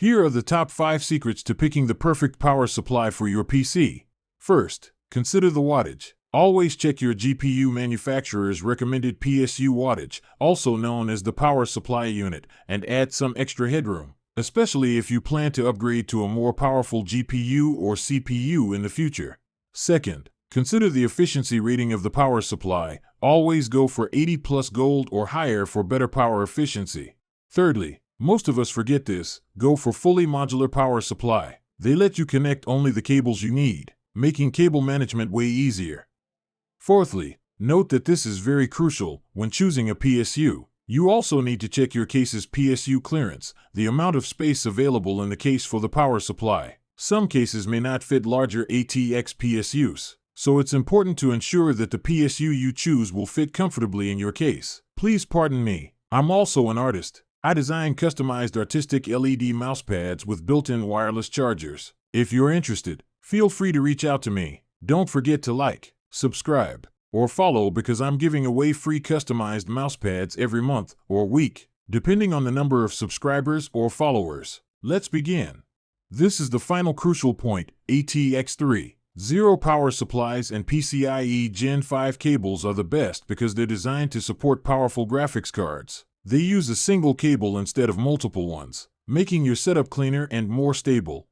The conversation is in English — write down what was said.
Here are the top 5 secrets to picking the perfect power supply for your PC. First, consider the wattage. Always check your GPU manufacturer's recommended PSU wattage, also known as the power supply unit, and add some extra headroom, especially if you plan to upgrade to a more powerful GPU or CPU in the future. Second, consider the efficiency rating of the power supply. Always go for 80 plus gold or higher for better power efficiency. Thirdly, most of us forget this, go for fully modular power supply. They let you connect only the cables you need, making cable management way easier. Fourthly, note that this is very crucial when choosing a PSU. You also need to check your case's PSU clearance, the amount of space available in the case for the power supply. Some cases may not fit larger ATX PSUs, so it's important to ensure that the PSU you choose will fit comfortably in your case. Please pardon me, I'm also an artist. I design customized artistic LED mousepads with built-in wireless chargers. If you're interested, feel free to reach out to me. Don't forget to like, subscribe, or follow because I'm giving away free customized mousepads every month or week, depending on the number of subscribers or followers. Let's begin. This is the final crucial point, ATX3. Zero power supplies and PCIe Gen 5 cables are the best because they're designed to support powerful graphics cards. They use a single cable instead of multiple ones, making your setup cleaner and more stable.